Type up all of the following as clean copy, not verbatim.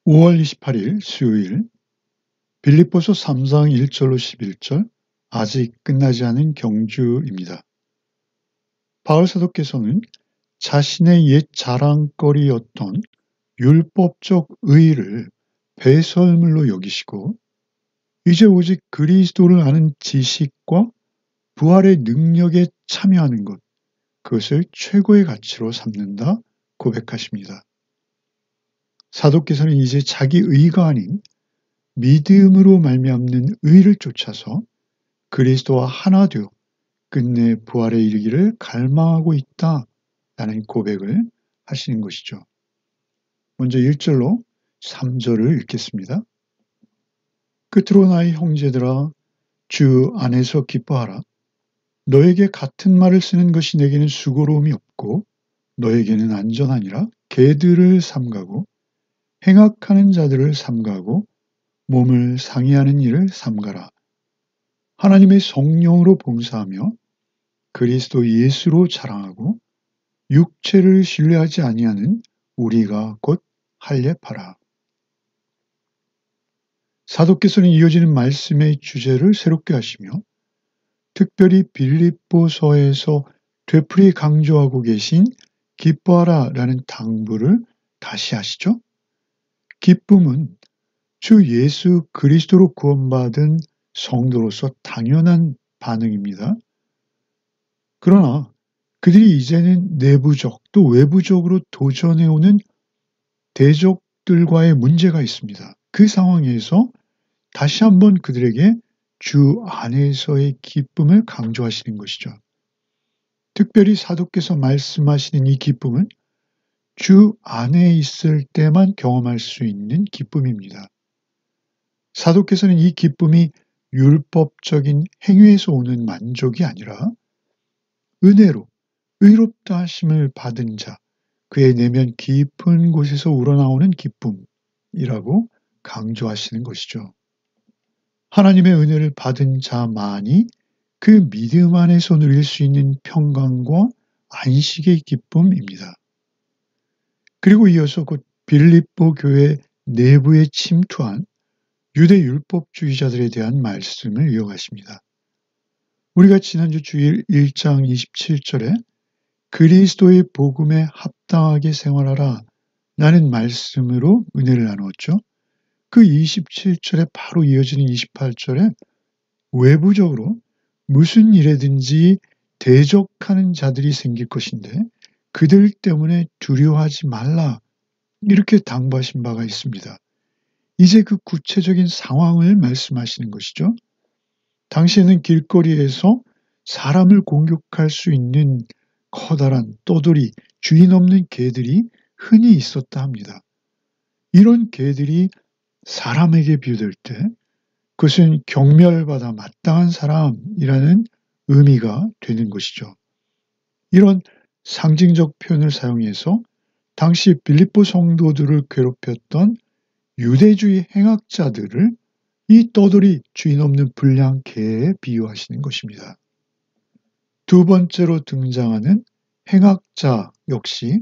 5월 28일 수요일 빌립보서 3장 1절로 11절 아직 끝나지 않은 경주입니다. 바울 사도께서는 자신의 옛 자랑거리였던 율법적 의의를 배설물로 여기시고 이제 오직 그리스도를 아는 지식과 부활의 능력에 참여하는 것, 그것을 최고의 가치로 삼는다 고백하십니다. 사도께서는 이제 자기 의가 아닌 믿음으로 말미암는 의를 쫓아서 그리스도와 하나 되어 끝내 부활에 이르기를 갈망하고 있다라는 고백을 하시는 것이죠. 먼저 1절로 3절을 읽겠습니다. 끝으로 나의 형제들아 주 안에서 기뻐하라. 너에게 같은 말을 쓰는 것이 내게는 수고로움이 없고 너에게는 안전하니라. 개들을 삼가고 행악하는 자들을 삼가고 몸을 상해하는 일을 삼가라. 하나님의 성령으로 봉사하며 그리스도 예수로 자랑하고 육체를 신뢰하지 아니하는 우리가 곧 할례파라. 사도께서는 이어지는 말씀의 주제를 새롭게 하시며 특별히 빌립보서에서 되풀이 강조하고 계신 기뻐하라라는 당부를 다시 하시죠. 기쁨은 주 예수 그리스도로 구원받은 성도로서 당연한 반응입니다. 그러나 그들이 이제는 내부적 또 외부적으로 도전해오는 대적들과의 문제가 있습니다. 그 상황에서 다시 한번 그들에게 주 안에서의 기쁨을 강조하시는 것이죠. 특별히 사도께서 말씀하시는 이 기쁨은 주 안에 있을 때만 경험할 수 있는 기쁨입니다. 사도께서는 이 기쁨이 율법적인 행위에서 오는 만족이 아니라 은혜로 의롭다 하심을 받은 자, 그의 내면 깊은 곳에서 우러나오는 기쁨이라고 강조하시는 것이죠. 하나님의 은혜를 받은 자만이 그 믿음 안에서 누릴 수 있는 평강과 안식의 기쁨입니다. 그리고 이어서 곧 빌립보 교회 내부에 침투한 유대 율법주의자들에 대한 말씀을 이어가십니다. 우리가 지난주 주일 1장 27절에 그리스도의 복음에 합당하게 생활하라 라는 말씀으로 은혜를 나누었죠. 그 27절에 바로 이어지는 28절에 외부적으로 무슨 일에든지 대적하는 자들이 생길 것인데 그들 때문에 두려워하지 말라 이렇게 당부하신 바가 있습니다. 이제 그 구체적인 상황을 말씀하시는 것이죠. 당시에는 길거리에서 사람을 공격할 수 있는 커다란 떠돌이, 주인 없는 개들이 흔히 있었다 합니다. 이런 개들이 사람에게 비유될 때 그것은 경멸받아 마땅한 사람이라는 의미가 되는 것이죠. 이런 상징적 표현을 사용해서 당시 빌립보 성도들을 괴롭혔던 유대주의 행악자들을 이 떠돌이 주인 없는 불량 개에 비유하시는 것입니다. 두 번째로 등장하는 행악자 역시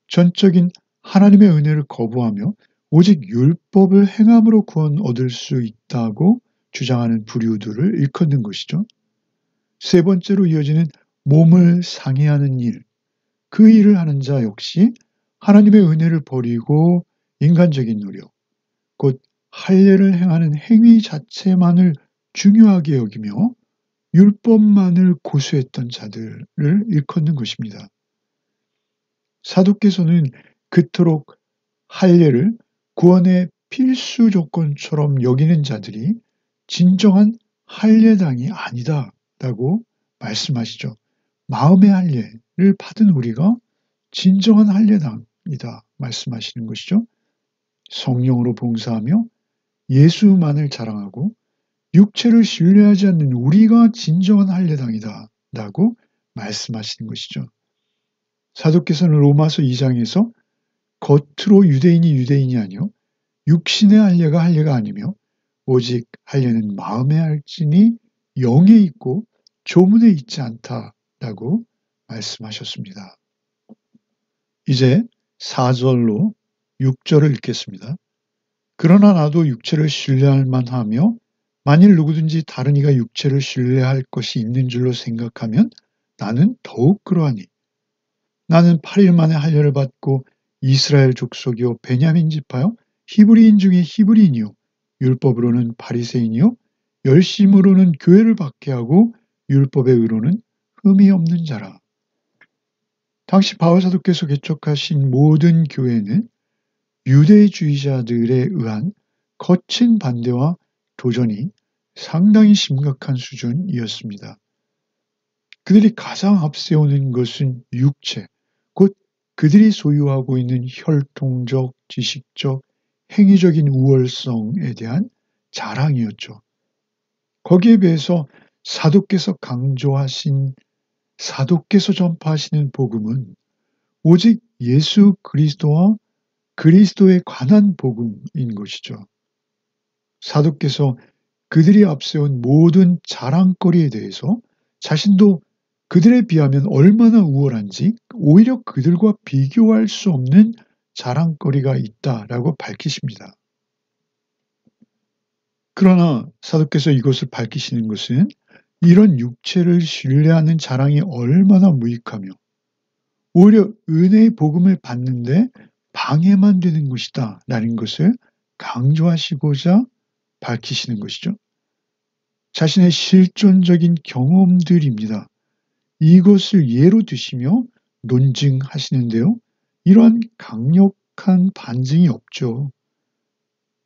전적인 하나님의 은혜를 거부하며 오직 율법을 행함으로 구원 얻을 수 있다고 주장하는 부류들을 일컫는 것이죠. 세 번째로 이어지는 몸을 상해하는 일, 그 일을 하는 자 역시 하나님의 은혜를 버리고 인간적인 노력, 곧 할례를 행하는 행위 자체만을 중요하게 여기며 율법만을 고수했던 자들을 일컫는 것입니다. 사도께서는 그토록 할례를 구원의 필수 조건처럼 여기는 자들이 진정한 할례당이 아니다라고 말씀하시죠. 마음의 할례를 받은 우리가 진정한 할례당이다 말씀하시는 것이죠. 성령으로 봉사하며 예수만을 자랑하고 육체를 신뢰하지 않는 우리가 진정한 할례당이다 라고 말씀하시는 것이죠. 사도께서는 로마서 2장에서 겉으로 유대인이 아니요 육신의 할례가 할례가 아니며 오직 할례는 마음의 할지니 영에 있고 조문에 있지 않다라고 말씀하셨습니다. 이제 4절로 6절을 읽겠습니다. 그러나 나도 육체를 신뢰할 만하며 만일 누구든지 다른 이가 육체를 신뢰할 것이 있는 줄로 생각하면 나는 더욱 그러하니 나는 8일 만에 할례를 받고 이스라엘 족속이요 베냐민 지파요 히브리인 중에 히브리인이요 율법으로는 바리새인이요 열심으로는 교회를 박해하고 율법의 의로는 흠이 없는 자라. 당시 바울 사도께서 개척하신 모든 교회는 유대주의자들에 의한 거친 반대와 도전이 상당히 심각한 수준이었습니다. 그들이 가장 앞세우는 것은 육체, 곧 그들이 소유하고 있는 혈통적, 지식적, 행위적인 우월성에 대한 자랑이었죠. 거기에 비해서 사도께서 전파하시는 복음은 오직 예수 그리스도와 그리스도에 관한 복음인 것이죠. 사도께서 그들이 앞세운 모든 자랑거리에 대해서 자신도 그들에 비하면 얼마나 우월한지 오히려 그들과 비교할 수 없는 자랑거리가 있다라고 밝히십니다. 그러나 사도께서 이것을 밝히시는 것은 이런 육체를 신뢰하는 자랑이 얼마나 무익하며 오히려 은혜의 복음을 받는데 방해만 되는 것이다 라는 것을 강조하시고자 밝히시는 것이죠. 자신의 실존적인 경험들입니다. 이것을 예로 드시며 논증하시는데요. 이러한 강력한 반증이 없죠.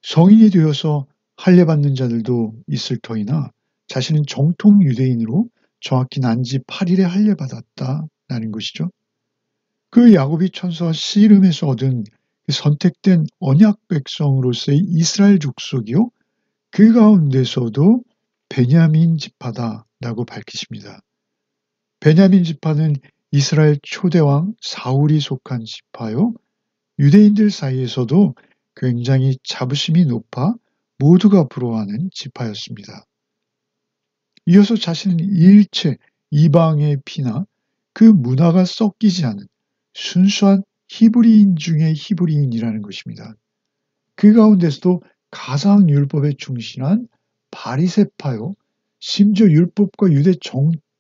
성인이 되어서 할례받는 자들도 있을 터이나 자신은 정통 유대인으로 정확히 난지 8일에 할례받았다라는 것이죠. 그 야곱이 천사와 씨름에서 얻은 선택된 언약 백성으로서의 이스라엘 족속이요. 그 가운데서도 베냐민 지파다라고 밝히십니다. 베냐민 지파는 이스라엘 초대왕 사울이 속한 지파요. 유대인들 사이에서도 굉장히 자부심이 높아 모두가 부러워하는 지파였습니다. 이어서 자신은 일체 이방의 피나 그 문화가 섞이지 않은 순수한 히브리인 중의 히브리인이라는 것입니다. 그 가운데서도 가장 율법에 충실한 바리새파요. 심지어 율법과 유대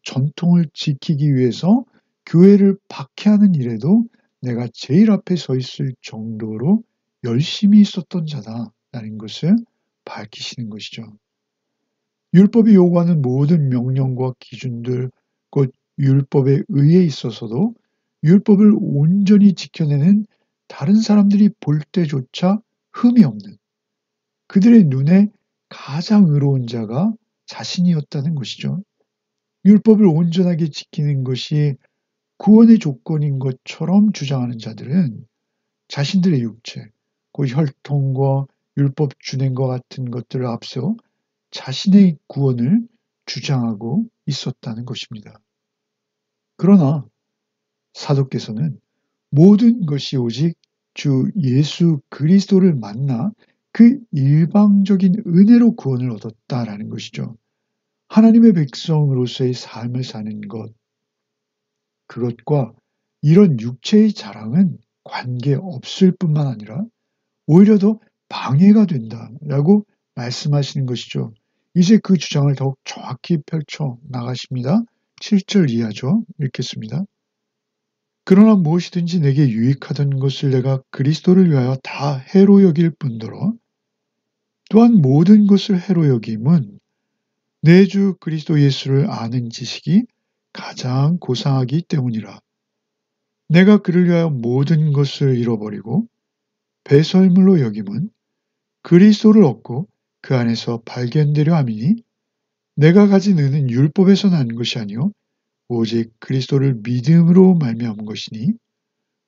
전통을 지키기 위해서 교회를 박해하는 일에도 내가 제일 앞에 서 있을 정도로 열심히 있었던 자다라는 것을 밝히시는 것이죠. 율법이 요구하는 모든 명령과 기준들, 곧 율법에 의해 있어서도 율법을 온전히 지켜내는 다른 사람들이 볼 때조차 흠이 없는 그들의 눈에 가장 의로운 자가 자신이었다는 것이죠. 율법을 온전하게 지키는 것이 구원의 조건인 것처럼 주장하는 자들은 자신들의 육체, 그 혈통과 율법 준행과 같은 것들을 앞세워 자신의 구원을 주장하고 있었다는 것입니다. 그러나 사도께서는 모든 것이 오직 주 예수 그리스도를 만나 그 일방적인 은혜로 구원을 얻었다라는 것이죠. 하나님의 백성으로서의 삶을 사는 것, 그것과 이런 육체의 자랑은 관계없을 뿐만 아니라 오히려 더 방해가 된다라고 말씀하시는 것이죠. 이제 그 주장을 더욱 정확히 펼쳐 나가십니다. 7절 이하죠. 읽겠습니다. 그러나 무엇이든지 내게 유익하던 것을 내가 그리스도를 위하여 다 해로 여길 뿐더러 또한 모든 것을 해로 여김은 내 주 그리스도 예수를 아는 지식이 가장 고상하기 때문이라. 내가 그를 위하여 모든 것을 잃어버리고 배설물로 여김은 그리스도를 얻고 그 안에서 발견되려 함이니 내가 가진 의는 율법에서 난 것이 아니요 오직 그리스도를 믿음으로 말미암은 것이니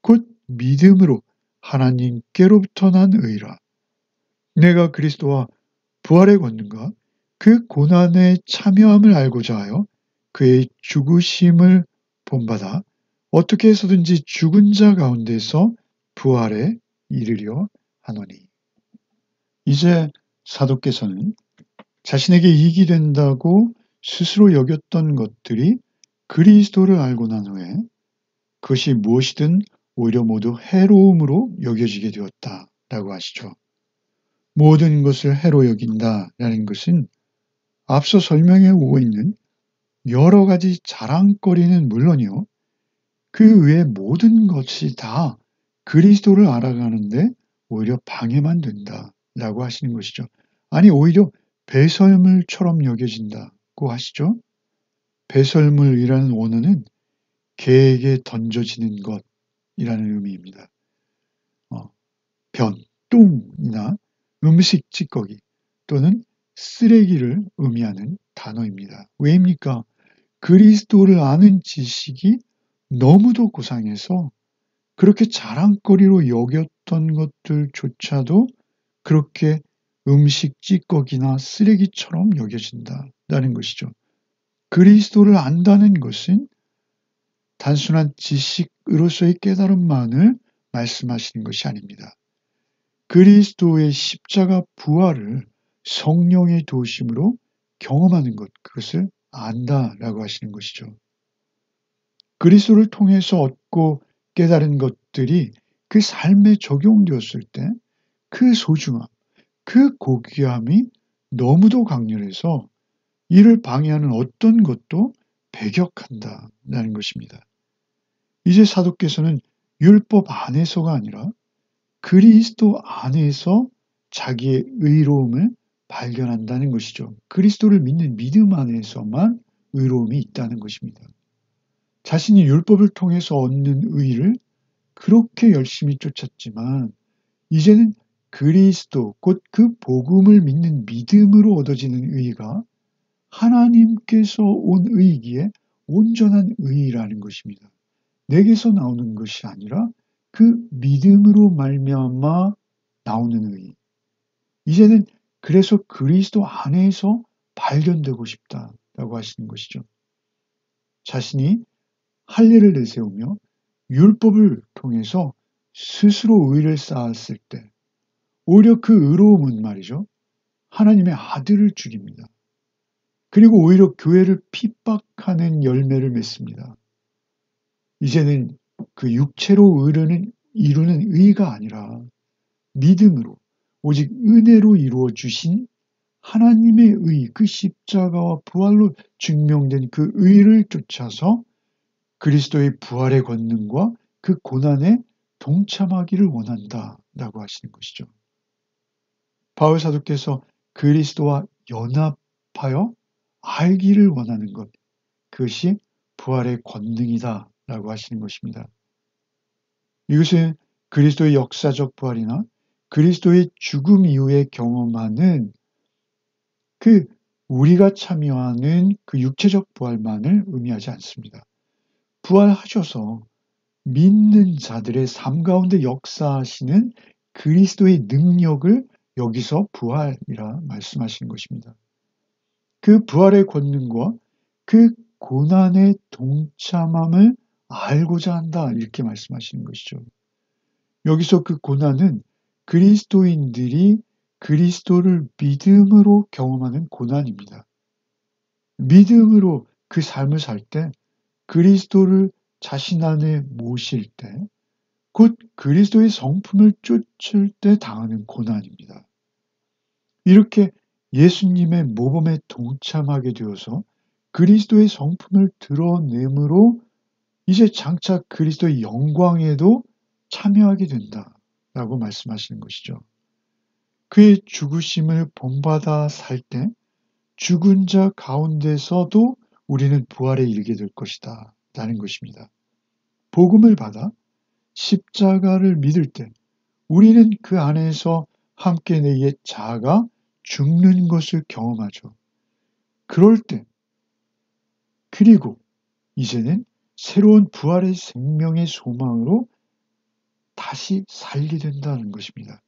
곧 믿음으로 하나님께로부터 난 의라. 내가 그리스도와 부활의 권능과 그 고난에 참여함을 알고자 하여 그의 죽으심을 본받아 어떻게 해서든지 죽은 자 가운데서 부활에 이르려 하노니. 이제 사도께서는 자신에게 이익이 된다고 스스로 여겼던 것들이 그리스도를 알고 난 후에 그것이 무엇이든 오히려 모두 해로움으로 여겨지게 되었다라고 하시죠. 모든 것을 해로 여긴다라는 것은 앞서 설명해 오고 있는 여러 가지 자랑거리는 물론이요. 그 외의 모든 것이 다 그리스도를 알아가는데 오히려 방해만 된다라고 하시는 것이죠. 아니 오히려 배설물처럼 여겨진다고 하시죠. 배설물이라는 원어는 개에게 던져지는 것이라는 의미입니다. 변, 똥이나 음식 찌꺼기 또는 쓰레기를 의미하는 단어입니다. 왜입니까? 그리스도를 아는 지식이 너무도 고상해서 그렇게 자랑거리로 여겼던 것들조차도 그렇게 음식 찌꺼기나 쓰레기처럼 여겨진다는 것이죠. 그리스도를 안다는 것은 단순한 지식으로서의 깨달음만을 말씀하시는 것이 아닙니다. 그리스도의 십자가 부활을 성령의 도우심으로 경험하는 것, 그것을 안다라고 하시는 것이죠. 그리스도를 통해서 얻고 깨달은 것들이 그 삶에 적용되었을 때 그 소중함, 그 고귀함이 너무도 강렬해서 이를 방해하는 어떤 것도 배격한다는 것입니다. 이제 사도께서는 율법 안에서가 아니라 그리스도 안에서 자기의 의로움을 발견한다는 것이죠. 그리스도를 믿는 믿음 안에서만 의로움이 있다는 것입니다. 자신이 율법을 통해서 얻는 의를 그렇게 열심히 쫓았지만 이제는 그리스도 곧 그 복음을 믿는 믿음으로 얻어지는 의가 하나님께서 온 의이기에 온전한 의라는 것입니다. 내게서 나오는 것이 아니라 그 믿음으로 말미암아 나오는 의. 이제는 그래서 그리스도 안에서 발견되고 싶다라고 하시는 것이죠. 자신이 할 일을 내세우며 율법을 통해서 스스로 의를 쌓았을 때 오히려 그 의로움은 말이죠. 하나님의 아들을 죽입니다. 그리고 오히려 교회를 핍박하는 열매를 맺습니다. 이제는 그 육체로 이루는 의가 아니라 믿음으로 오직 은혜로 이루어 주신 하나님의 의, 그 십자가와 부활로 증명된 그 의를 쫓아서 그리스도의 부활의 권능과 그 고난에 동참하기를 원한다라고 하시는 것이죠. 바울 사도께서 그리스도와 연합하여 알기를 원하는 것, 그것이 부활의 권능이다라고 하시는 것입니다. 이것은 그리스도의 역사적 부활이나 그리스도의 죽음 이후에 경험하는 그 우리가 참여하는 그 육체적 부활만을 의미하지 않습니다. 부활하셔서 믿는 자들의 삶 가운데 역사하시는 그리스도의 능력을 여기서 부활이라 말씀하시는 것입니다. 그 부활의 권능과 그 고난의 동참함을 알고자 한다 이렇게 말씀하시는 것이죠. 여기서 그 고난은 그리스도인들이 그리스도를 믿음으로 경험하는 고난입니다. 믿음으로 그 삶을 살 때 그리스도를 자신 안에 모실 때 곧 그리스도의 성품을 쫓을 때 당하는 고난입니다. 이렇게 예수님의 모범에 동참하게 되어서 그리스도의 성품을 드러내므로 이제 장차 그리스도의 영광에도 참여하게 된다라고 말씀하시는 것이죠. 그의 죽으심을 본받아 살 때 죽은 자 가운데서도 우리는 부활에 이르게 될 것이다 라는 것입니다. 복음을 받아 십자가를 믿을 때 우리는 그 안에서 함께 내 옛 자아가 죽는 것을 경험하죠. 그럴 때 그리고 이제는 새로운 부활의 생명의 소망으로 다시 살게 된다는 것입니다.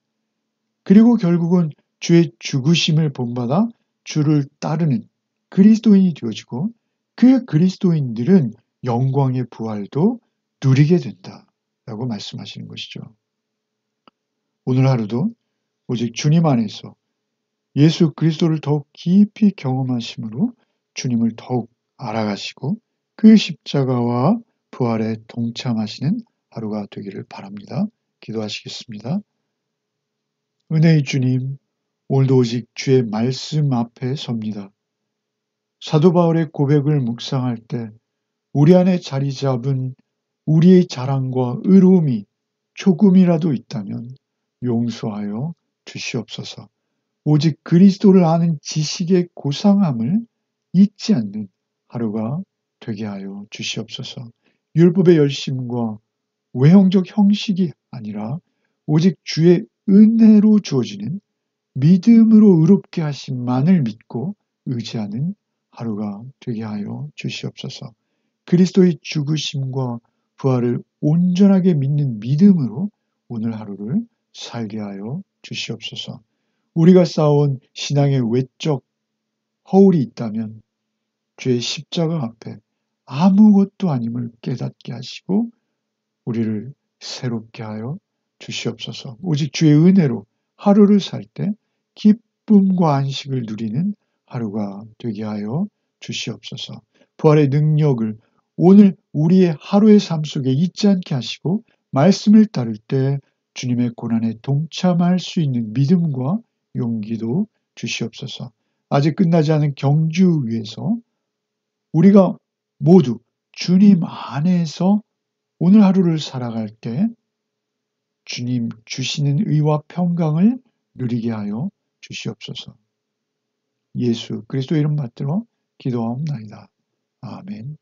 그리고 결국은 주의 죽으심을 본받아 주를 따르는 그리스도인이 되어지고 그 그리스도인들은 영광의 부활도 누리게 된다라고 말씀하시는 것이죠. 오늘 하루도 오직 주님 안에서 예수 그리스도를 더욱 깊이 경험하심으로 주님을 더욱 알아가시고 그 십자가와 부활에 동참하시는 하루가 되기를 바랍니다. 기도하시겠습니다. 은혜의 주님, 오늘도 오직 주의 말씀 앞에 섭니다. 사도 바울의 고백을 묵상할 때 우리 안에 자리 잡은 우리의 자랑과 의로움이 조금이라도 있다면 용서하여 주시옵소서. 오직 그리스도를 아는 지식의 고상함을 잊지 않는 하루가 되게 하여 주시옵소서. 율법의 열심과 외형적 형식이 아니라 오직 주의 은혜로 주어지는 믿음으로 의롭게 하심만을 믿고 의지하는 하루가 되게 하여 주시옵소서. 그리스도의 죽으심과 부활을 온전하게 믿는 믿음으로 오늘 하루를 살게 하여 주시옵소서. 우리가 쌓아온 신앙의 외적 허울이 있다면 주의 십자가 앞에 아무것도 아님을 깨닫게 하시고 우리를 새롭게 하여 주시옵소서. 오직 주의 은혜로 하루를 살 때 기쁨과 안식을 누리는 하루가 되게 하여 주시옵소서. 부활의 능력을 오늘 우리의 하루의 삶 속에 잊지 않게 하시고 말씀을 따를 때 주님의 고난에 동참할 수 있는 믿음과 용기도 주시옵소서. 아직 끝나지 않은 경주 위에서 우리가 모두 주님 안에서 오늘 하루를 살아갈 때 주님 주시는 의와 평강을 누리게 하여 주시옵소서. 예수 그리스도 이름 받들어 기도하옵나이다. 아멘.